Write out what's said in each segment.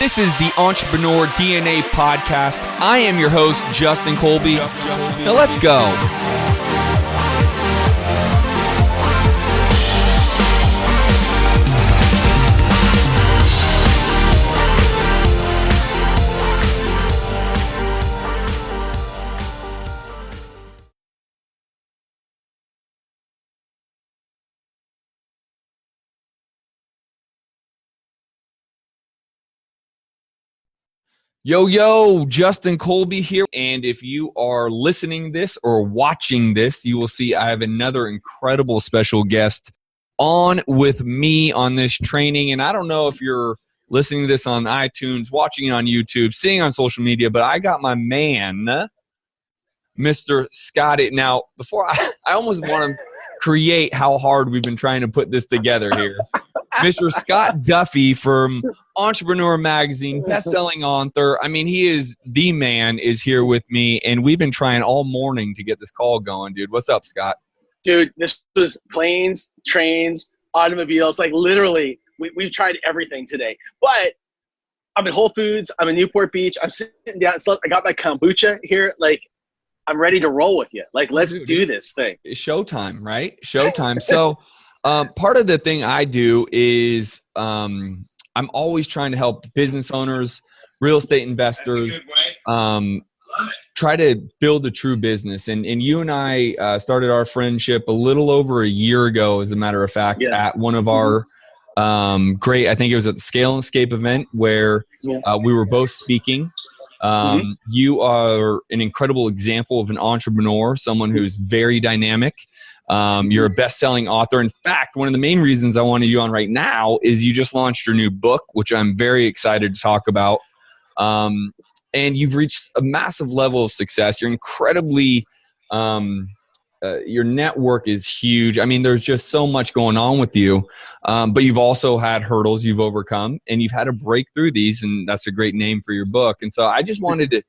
This is the Entrepreneur DNA podcast. I am your host, Justin Colby. Now let's go. Yo, Justin Colby here. And if you are listening this or watching this, you will see I have another incredible special guest on with me on this training. And I don't know if you're listening to this on iTunes, watching it on YouTube, seeing on social media, but I got my man, Mr. Scotty. Now, before I almost want to create how hard we've been trying to put this together here. Mr. Scott Duffey from Entrepreneur Magazine, best-selling author. I mean, he is the man, is here with me, and we've been trying all morning to get this call going, dude. What's up, Scott? Dude, this was planes, trains, automobiles. Like, literally, we've tried everything today. But I'm in Whole Foods. I'm in Newport Beach. I'm sitting down. I got my kombucha here. Like, I'm ready to roll with you. Like, let's do this thing. It's showtime, right? Showtime. So part of the thing I do is I'm always trying to help business owners, real estate investors, try to build a true business. And you and I started our friendship a little over a year ago, as a matter of fact, at one of our I think it was at the Scale and Escape event where we were both speaking. You are an incredible example of an entrepreneur, someone who's very dynamic. You're a best-selling author. In fact, one of the main reasons I wanted you on right now is you just launched your new book, which I'm very excited to talk about. And you've reached a massive level of success. You're incredibly, your network is huge. I mean, there's just so much going on with you. But you've also had hurdles you've overcome, and you've had to break through these, and that's a great name for your book. And so I just wanted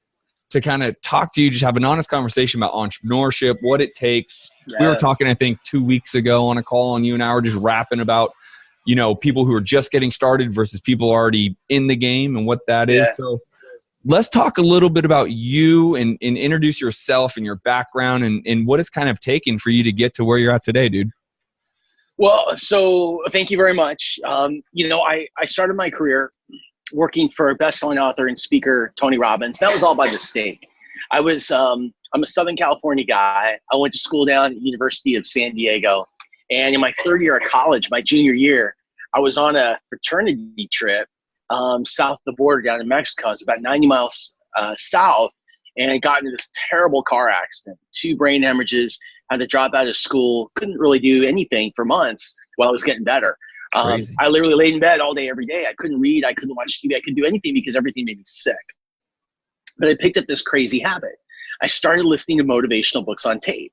to kind of talk to you, just have an honest conversation about entrepreneurship, what it takes. We were talking, I think, 2 weeks ago on a call, and you and I were just rapping about, you know, people who are just getting started versus people already in the game and what that is. So let's talk a little bit about you and introduce yourself and your background and what it's kind of taken for you to get to where you're at today, dude. Well, so thank you very much. You know, I started my career working for best-selling author and speaker Tony Robbins. That was all by mistake. I'm a Southern California guy. I went to school down at the University of San Diego. And in my third year of college, my junior year, I was on a fraternity trip south of the border down in Mexico. It was about 90 miles south, and I got into this terrible car accident. 2 brain hemorrhages, had to drop out of school, couldn't really do anything for months while I was getting better. I literally laid in bed all day, every day. I couldn't read. I couldn't watch TV. I couldn't do anything because everything made me sick. But I picked up this crazy habit. I started listening to motivational books on tape.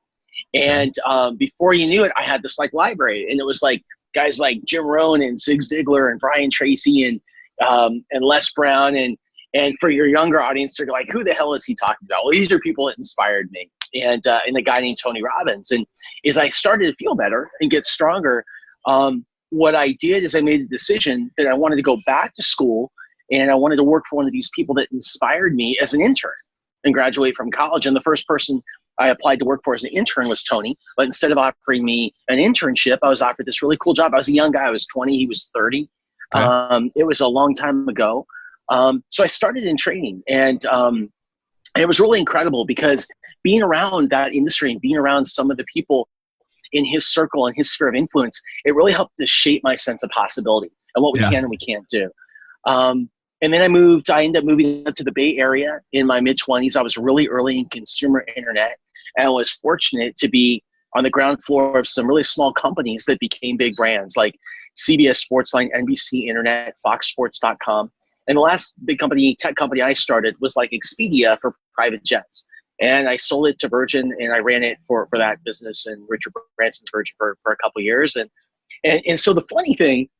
And before you knew it, I had this like library. And it was like guys like Jim Rohn and Zig Ziglar and Brian Tracy and Les Brown. And for your younger audience, they're like, who the hell is he talking about? Well, these are people that inspired me. And a guy named Tony Robbins. And as I started to feel better and get stronger, what I did is I made the decision that I wanted to go back to school, and I wanted to work for one of these people that inspired me as an intern and graduate from college. And the first person I applied to work for as an intern was Tony. But instead of offering me an internship, I was offered this really cool job. I was a young guy. I was 20. He was 30. It was a long time ago. So I started in training, and it was really incredible because being around that industry and being around some of the people in his circle and his sphere of influence, it really helped to shape my sense of possibility and what we can and we can't do. And then I ended up moving up to the Bay Area in my mid-20s. I was really early in consumer internet, and I was fortunate to be on the ground floor of some really small companies that became big brands like CBS Sportsline, NBC Internet, FoxSports.com. And the last big tech company I started was like Expedia for private jets. And I sold it to Virgin, and I ran it for that business and Richard Branson's Virgin for a couple of years. And so the funny thing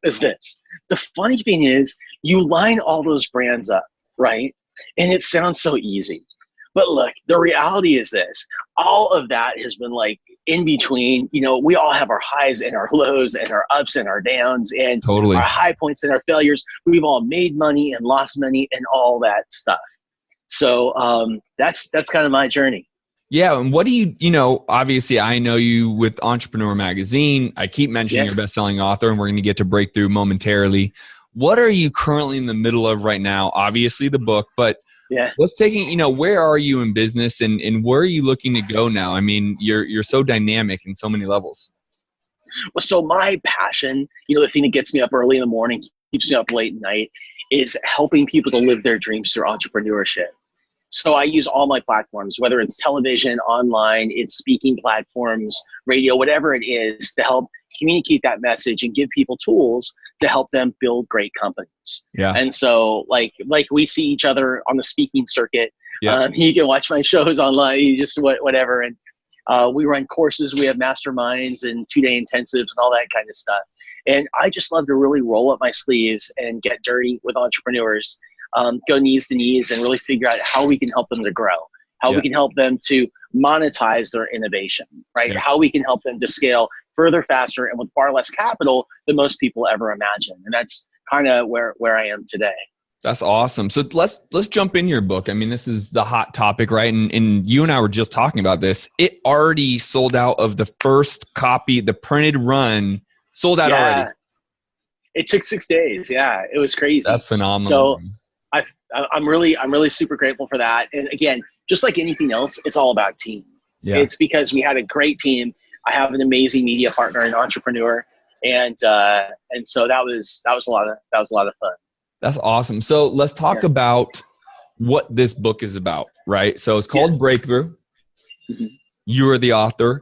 is this. The funny thing is you line all those brands up, right? And it sounds so easy. But look, the reality is this. All of that has been like in between, we all have our highs and our lows and our ups and our downs and Totally. our high points and our failures. We've all made money and lost money and all that stuff. So that's kind of my journey. Yeah. And what do obviously I know you with Entrepreneur Magazine. I keep mentioning your best-selling author, and we're going to get to Breakthrough momentarily. What are you currently in the middle of right now? Obviously the book, but what's taking, where are you in business and where are you looking to go now? I mean, you're so dynamic in so many levels. Well, so my passion, the thing that gets me up early in the morning, keeps me up late at night, is helping people to live their dreams through entrepreneurship. So I use all my platforms, whether it's television, online, it's speaking platforms, radio, whatever it is, to help communicate that message and give people tools to help them build great companies. Yeah. And so like we see each other on the speaking circuit. Yeah. You can watch my shows online, just whatever. And we run courses, we have masterminds and 2-day intensives and all that kind of stuff. And I just love to really roll up my sleeves and get dirty with entrepreneurs, go knees to knees and really figure out how we can help them to grow, how we can help them to monetize their innovation, right? Yeah. How we can help them to scale further, faster, and with far less capital than most people ever imagine. And that's kind of where I am today. That's awesome. So let's jump in your book. I mean, this is the hot topic, right? And you and I were just talking about this. It already sold out of the first copy, the printed run, sold out already. It took 6 days. Yeah, it was crazy. That's phenomenal. So I'm really super grateful for that. And again, just like anything else, it's all about team. Yeah. It's because we had a great team. I have an amazing media partner and entrepreneur, and so that was a lot of fun. That's awesome. So let's talk about what this book is about, right? So it's called Breakthrough. Mm-hmm. You are the author.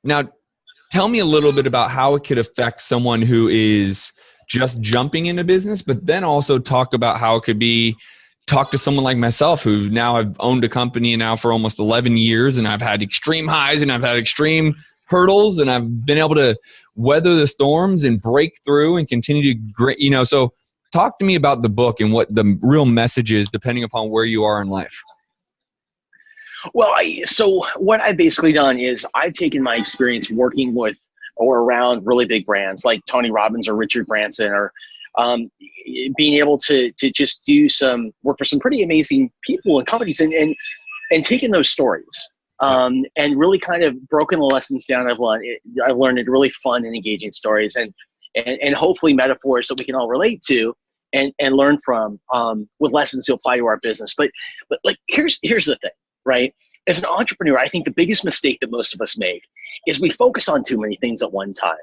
Now, tell me a little bit about how it could affect someone who is just jumping into business, but then also talk about how it could be talk to someone like myself who now I've owned a company now for almost 11 years and I've had extreme highs and I've had extreme hurdles and I've been able to weather the storms and break through and continue to so talk to me about the book and what the real message is depending upon where you are in life. Well, so what I've basically done is I've taken my experience working with or around really big brands like Tony Robbins or Richard Branson, or being able to just do some work for some pretty amazing people and companies and taking those stories and really kind of broken the lessons down. I've learned into really fun and engaging stories and hopefully metaphors that we can all relate to and learn from with lessons to apply to our business. But like here's the thing, right? As an entrepreneur, I think the biggest mistake that most of us make is we focus on too many things at one time,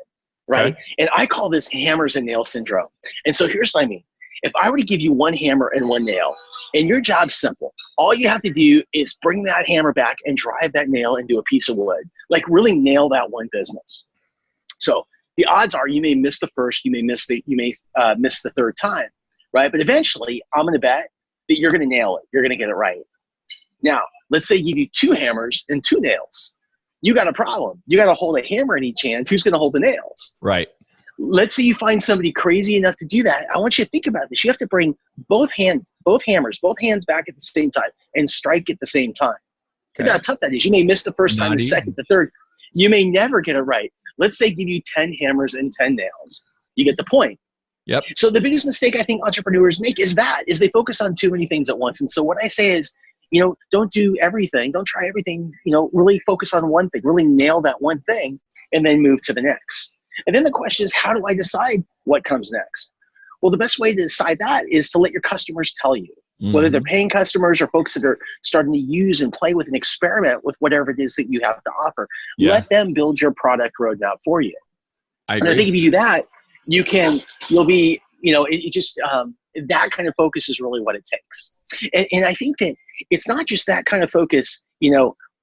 right? Okay. And I call this hammers and nails syndrome. And so here's what I mean. If I were to give you one hammer and one nail, and your job's simple, all you have to do is bring that hammer back and drive that nail into a piece of wood, like really nail that one business. So the odds are you may miss the first, you may miss the third time, right? But eventually, I'm going to bet that you're going to nail it. You're going to get it right. Now, let's say you give you 2 hammers and 2 nails. You got a problem. You got to hold a hammer in each hand. Who's going to hold the nails? Right. Let's say you find somebody crazy enough to do that. I want you to think about this. You have to bring both hands back at the same time and strike at the same time. Think how tough that is. You may miss the first time, the second, the third. You may never get it right. Let's say give you 10 hammers and 10 nails. You get the point. Yep. So the biggest mistake I think entrepreneurs make is they focus on too many things at once. And so what I say is, don't do everything. Don't try everything. Really focus on one thing. Really nail that one thing and then move to the next. And then the question is, how do I decide what comes next? Well, the best way to decide that is to let your customers tell you, whether they're paying customers or folks that are starting to use and play with and experiment with whatever it is that you have to offer. Yeah. Let them build your product roadmap for you. And I think if you do that, you'll be, that kind of focus is really what it takes. And I think that it's not just that kind of focus,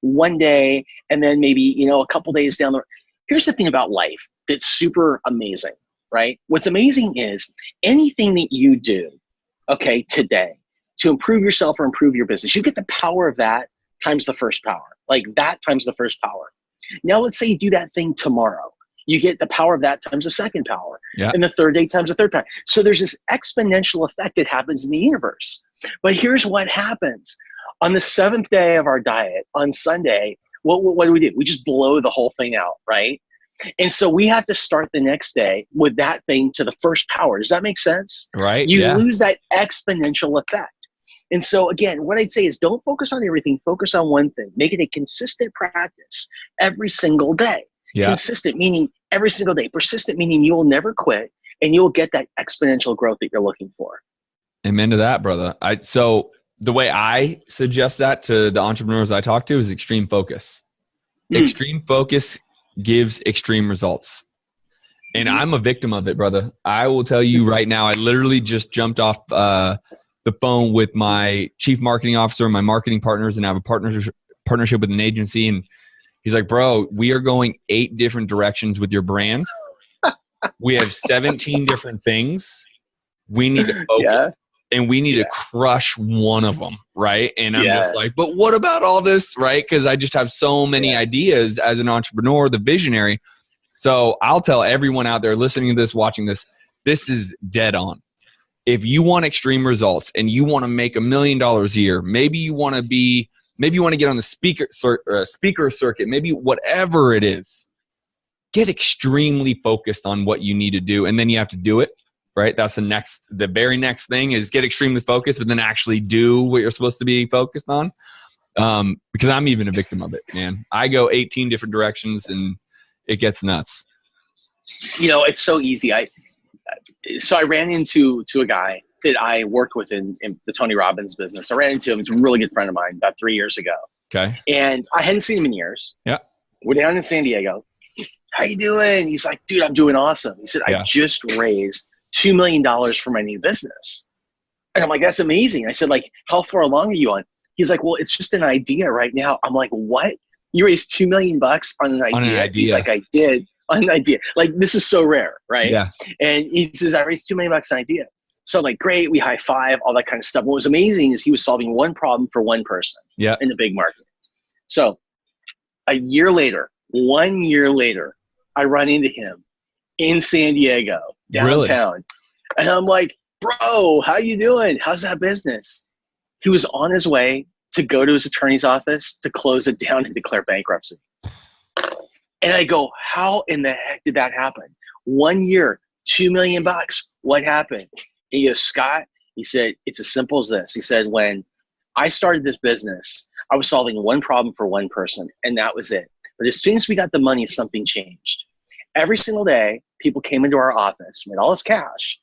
one day and then maybe, a couple days down the road. Here's the thing about life that's super amazing, right? What's amazing is anything that you do, today to improve yourself or improve your business, you get the power of that times the first power, like that times the first power. Now, let's say you do that thing tomorrow. You get the power of that times the second power, and the third day times the third power. So there's this exponential effect that happens in the universe. But here's what happens. On the 7th day of our diet, on Sunday, what do? We just blow the whole thing out, right? And so we have to start the next day with that thing to the first power. Does that make sense? Right. You Yeah. lose that exponential effect. And so again, what I'd say is don't focus on everything. Focus on one thing. Make it a consistent practice every single day. Yeah. Consistent meaning every single day. Persistent meaning you will never quit and you'll get that exponential growth that you're looking for. Amen to that, brother. So the way I suggest that to the entrepreneurs I talk to is extreme focus. Extreme focus gives extreme results. And I'm a victim of it, brother. I will tell you right now, I literally just jumped off the phone with my chief marketing officer and my marketing partners, and I have a partnership with an agency. And he's like, bro, we are going 8 different directions with your brand. We have 17 different things. We need to focus. And we need to crush one of them, right? And I'm just like, but what about all this, right? Because I just have so many ideas as an entrepreneur, the visionary. So I'll tell everyone out there listening to this, watching this, this is dead on. If you want extreme results and you want to make $1 million a year, maybe you want to get on the speaker circuit, maybe whatever it is, get extremely focused on what you need to do, and then you have to do it. Right? That's the very next thing is get extremely focused, but then actually do what you're supposed to be focused on. Because I'm even a victim of it, man. I go 18 different directions and it gets nuts. It's so easy. I ran into a guy that I worked with in the Tony Robbins business. I ran into him. He's a really good friend of mine about 3 years ago. Okay. And I hadn't seen him in years. Yeah. We're down in San Diego. How you doing? He's like, dude, I'm doing awesome. He said, I just raised $2 million for my new business. And I'm like, that's amazing. I said, like, how far along are you on? He's like, well, it's just an idea right now. I'm like, what? You raised $2 million on an idea? On an idea. He's like, I did on an idea. Like, this is so rare, right? Yeah. And he says, I raised $2 million on an idea. So I'm like, great, we high five, all that kind of stuff. What was amazing is he was solving one problem for one person in the big market. So 1 year later, I run into him in San Diego, downtown. Really? And I'm like, bro, how you doing? How's that business? He was on his way to go to his attorney's office to close it down and declare bankruptcy. And I go, how in the heck did that happen? 1 year, $2 million. What happened? And he goes, Scott, he said, it's as simple as this. He said, when I started this business, I was solving one problem for one person, and that was it. But as soon as we got the money, something changed. Every single day, people came into our office, made all this cash,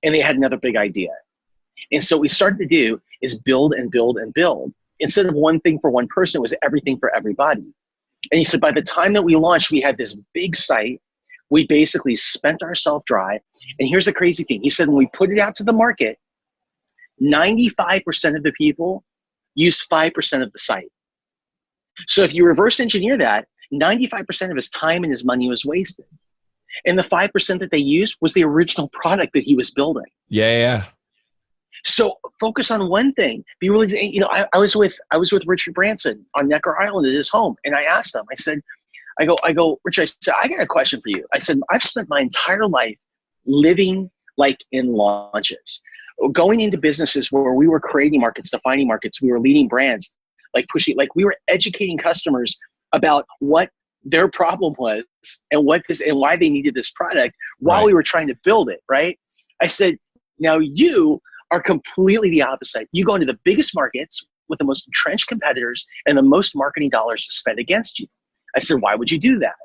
and they had another big idea. And so what we started to do is build and build and build. Instead of one thing for one person, it was everything for everybody. And he said, by the time that we launched, we had this big site. We basically spent ourselves dry. And here's the crazy thing. He said, when we put it out to the market, 95% of the people used 5% of the site. So if you reverse engineer that, 95% of his time and his money was wasted. And the 5% that they used was the original product that he was building. Yeah. So focus on one thing. Be really, I was with Richard Branson on Necker Island at his home. And I asked him, I go, Richard, I said, I got a question for you. I said, I've spent my entire life living like in launches, going into businesses where we were creating markets, defining markets. We were leading brands, like pushing, like we were educating customers about what their problem was and why they needed this product while we were trying to build it. Right. I said, now you are completely the opposite. You go into the biggest markets with the most entrenched competitors and the most marketing dollars to spend against you. I said, why would you do that?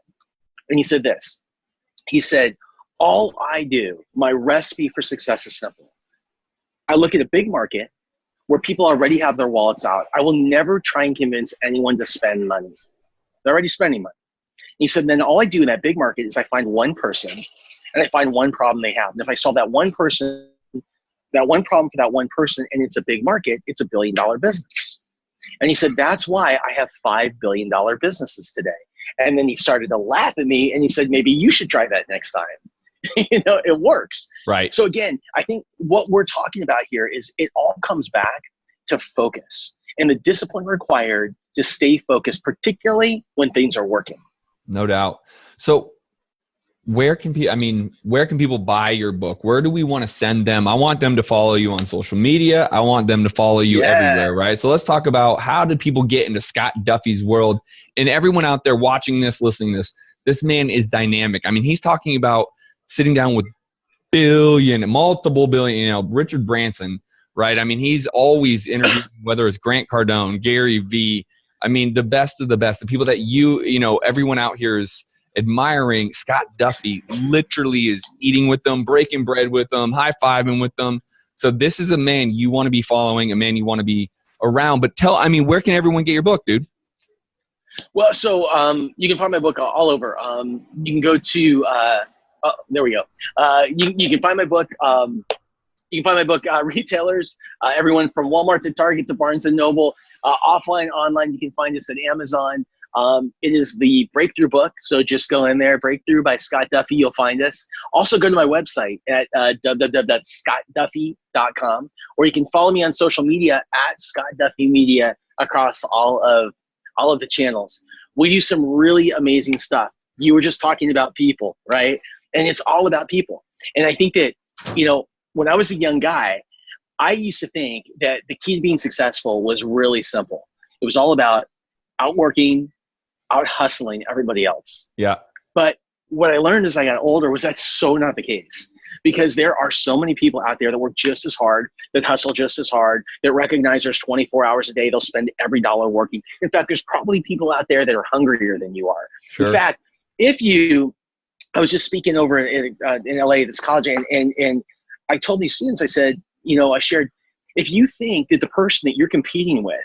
And he said this. He said, all I do, my recipe for success is simple. I look at a big market where people already have their wallets out. I will never try and convince anyone to spend money. They're already spending money. He said, then all I do in that big market is I find one person and I find one problem they have. And if I solve that one person, that one problem for that one person, and it's a big market, it's $1 billion business. And he said, that's why I have $5 billion businesses today. And then he started to laugh at me and he said, maybe you should try that next time. It works. Right. So again, I think what we're talking about here is it all comes back to focus and the discipline required to stay focused, particularly when things are working. No doubt. So where can people buy your book? Where do we want to send them? I want them to follow you on social media. I want them to follow you everywhere, right? So let's talk about, how do people get into Scott Duffey's world? And everyone out there watching this, listening to this man is dynamic. I mean, he's talking about sitting down with multiple billion, Richard Branson, right? I mean, he's always interviewing, whether it's Grant Cardone, Gary Vee. I mean, the best of the best, the people that everyone out here is admiring. Scott Duffey literally is eating with them, breaking bread with them, high-fiving with them. So this is a man you want to be following, a man you want to be around. But where can everyone get your book, dude? Well, so you can find my book all over. You can go to there we go. You can find my book. You can find my book retailers, everyone from Walmart to Target to Barnes and Noble, offline, online. You can find us at Amazon. It is the Breakthrough book, so just go in there, Breakthrough by Scott Duffey. You'll find us. Also, go to my website at www.scottduffey.com, or you can follow me on social media at Scott Duffey Media across all of the channels. We do some really amazing stuff. You were just talking about people, right? And it's all about people. And I think that, when I was a young guy, I used to think that the key to being successful was really simple. It was all about outworking, out hustling everybody else. Yeah. But what I learned as I got older was that's so not the case, because there are so many people out there that work just as hard, that hustle just as hard, that recognize there's 24 hours a day. They'll spend every dollar working. In fact, there's probably people out there that are hungrier than you are. Sure. In fact, I was just speaking over in LA at this college, and I told these students, I said, I shared, if you think that the person that you're competing with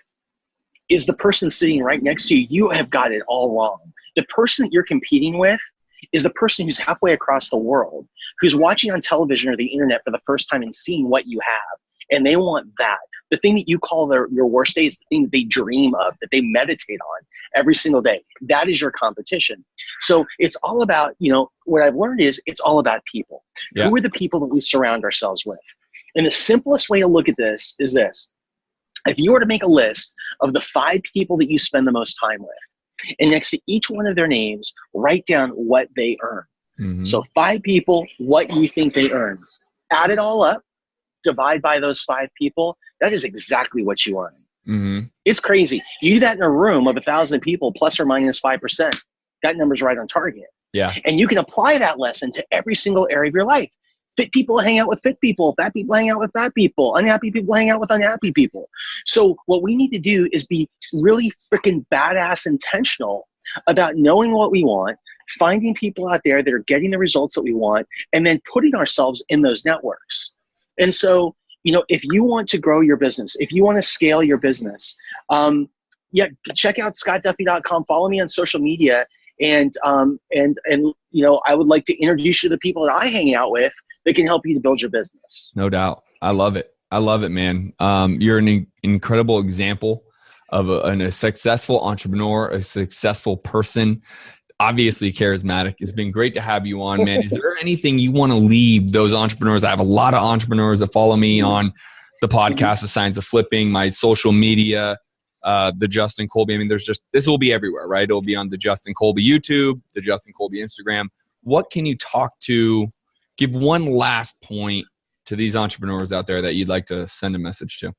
is the person sitting right next to you, you have got it all wrong. The person that you're competing with is the person who's halfway across the world, who's watching on television or the internet for the first time and seeing what you have. And they want that. The thing that you call your worst day is the thing that they dream of, that they meditate on every single day. That is your competition. So it's all about, what I've learned is it's all about people. Yeah. Who are the people that we surround ourselves with? And the simplest way to look at this is this. If you were to make a list of the 5 people that you spend the most time with, and next to each one of their names, write down what they earn. Mm-hmm. So 5 people, what you think they earn. Add it all up, divide by those 5 people. That is exactly what you earn. Mm-hmm. It's crazy. You do that in a room of 1,000 people, plus or minus 5%. That number's right on target. Yeah. And you can apply that lesson to every single area of your life. Fit people hang out with fit people. Fat people hang out with fat people. Unhappy people hang out with unhappy people. So what we need to do is be really freaking badass intentional about knowing what we want, finding people out there that are getting the results that we want, and then putting ourselves in those networks. And so, if you want to grow your business, if you want to scale your business, check out scottduffey.com. Follow me on social media. And I would like to introduce you to the people that I hang out with that can help you to build your business. No doubt. I love it. Man. You're an incredible example of a successful entrepreneur, a successful person, obviously charismatic. It's been great to have you on, man. Is there anything you want to leave those entrepreneurs? I have a lot of entrepreneurs that follow me on the podcast, The Science of Flipping, my social media, the Justin Colby. I mean, this will be everywhere, right? It'll be on the Justin Colby YouTube, the Justin Colby Instagram. What can you give one last point to these entrepreneurs out there that you'd like to send a message to?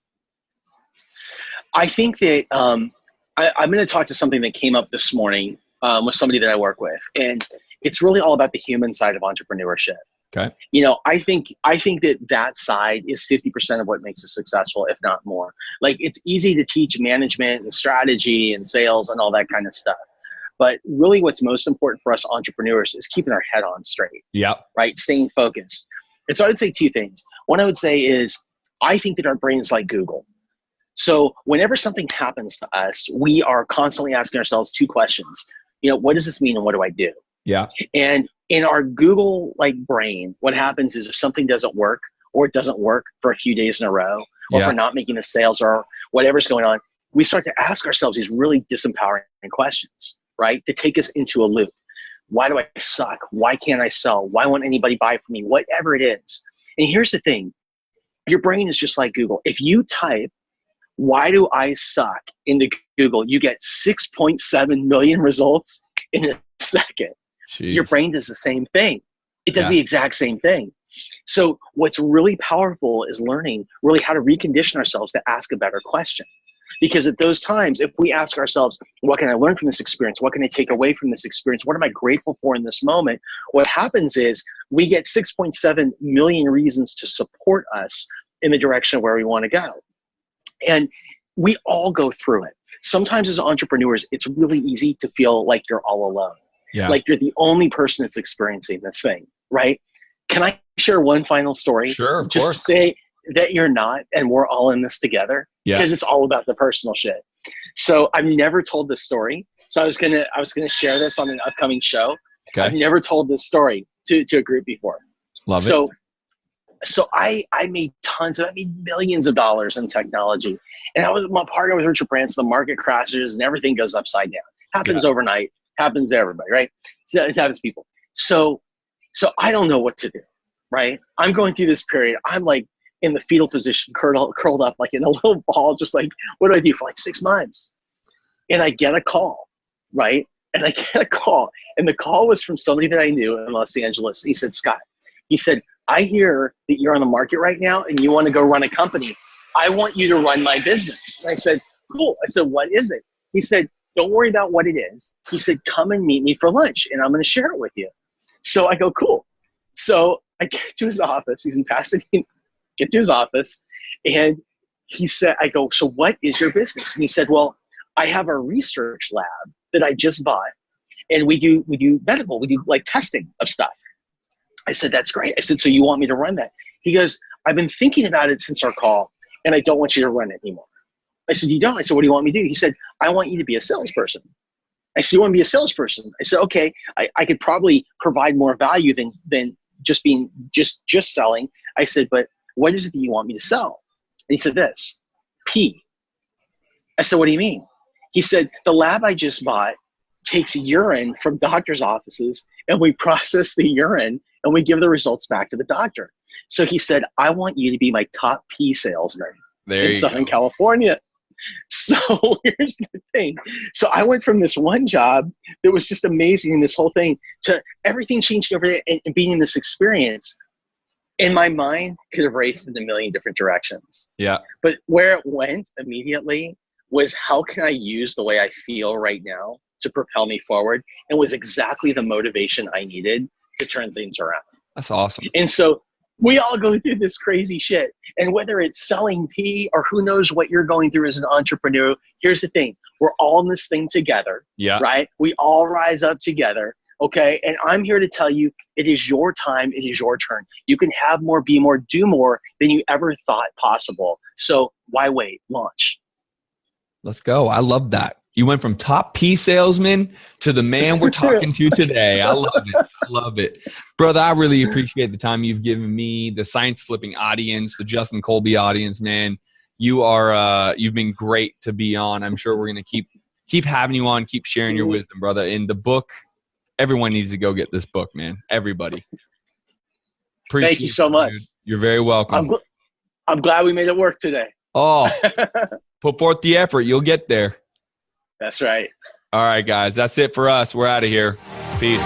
I think that I'm going to talk to something that came up this morning with somebody that I work with, and it's really all about the human side of entrepreneurship. Okay. I think that side is 50% of what makes us successful, if not more. Like, it's easy to teach management and strategy and sales and all that kind of stuff. But really what's most important for us entrepreneurs is keeping our head on straight. Yeah. Right? Staying focused. And so I would say 2 things. One I would say is, I think that our brain is like Google. So whenever something happens to us, we are constantly asking ourselves 2 questions. What does this mean and what do I do? Yeah. And in our Google brain, what happens is if something doesn't work, or it doesn't work for a few days in a row, or if we're not making the sales or whatever's going on, we start to ask ourselves these really disempowering questions, right? To take us into a loop. Why do I suck? Why can't I sell? Why won't anybody buy from me? Whatever it is. And here's the thing. Your brain is just like Google. If you type, "Why do I suck?" into Google, you get 6.7 million results in a second. Jeez. Your brain does the same thing. It does the exact same thing. So what's really powerful is learning really how to recondition ourselves to ask a better question. Because at those times, if we ask ourselves, what can I learn from this experience? What can I take away from this experience? What am I grateful for in this moment? What happens is we get 6.7 million reasons to support us in the direction of where we want to go. And we all go through it. Sometimes as entrepreneurs, it's really easy to feel like you're all alone. Yeah. Like you're the only person that's experiencing this thing, right? Can I share one final story? Sure, of Just course. say that you're not, and we're all in this together. Yeah. Because it's all about the personal shit. So I've never told this story. So I was gonna share this on an upcoming show. Okay. I've never told this story to a group before. Love it. So I made millions of dollars in technology. And my partner was Richard Branson. The market crashes and everything goes upside down. Happens overnight. Happens to everybody, right? So it happens to people. So I don't know what to do, right? I'm going through this period. I'm like in the fetal position, curled up like in a little ball, just like, what do I do for like 6 months? And I get a call, right? And the call was from somebody that I knew in Los Angeles. He said, Scott, he said, I hear that you're on the market right now and you want to go run a company. I want you to run my business. And I said, cool. I said, what is it? He said, don't worry about what it is. He said, come and meet me for lunch and I'm going to share it with you. So I go, cool. So I get to his office. He's in Pasadena. Get to his office. And he said, I go, so what is your business? And he said, well, I have a research lab that I just bought. And we do medical, we do like testing of stuff. I said, that's great. I said, so you want me to run that? He goes, I've been thinking about it since our call and I don't want you to run it anymore. I said, you don't? I said, what do you want me to do? He said, I want you to be a salesperson. I said, you want to be a salesperson? I said, okay, I could probably provide more value than just being just selling. I said, but what is it that you want me to sell? And he said this, pee. I said, what do you mean? He said, the lab I just bought takes urine from doctors' offices and we process the urine and we give the results back to the doctor. So he said, I want you to be my top pee salesman in Southern California. So here's the thing. So I went from this one job that was just amazing in this whole thing to everything changing over there and being in this experience. And my mind could have raced in a million different directions. Yeah. But where it went immediately was how can I use the way I feel right now to propel me forward? And was exactly the motivation I needed to turn things around. That's awesome. And so we all go through this crazy shit. And whether it's selling pee or who knows what you're going through as an entrepreneur, here's the thing. We're all in this thing together, right? We all rise up together, okay? And I'm here to tell you, it is your time. It is your turn. You can have more, be more, do more than you ever thought possible. So why wait? Launch. Let's go. I love that. You went from top pea salesman to the man we're talking to today. I love it. I love it. Brother, I really appreciate the time you've given me, the science flipping audience, the Justin Colby audience, man. You are, you've been great to be on. I'm sure we're going to keep having you on, keep sharing your wisdom, brother. In the book, everyone needs to go get this book, man. Everybody. Appreciate Thank you so much. Dude. You're very welcome. I'm glad we made it work today. Oh, put forth the effort. You'll get there. That's right. All right, guys. That's it for us. We're out of here. Peace.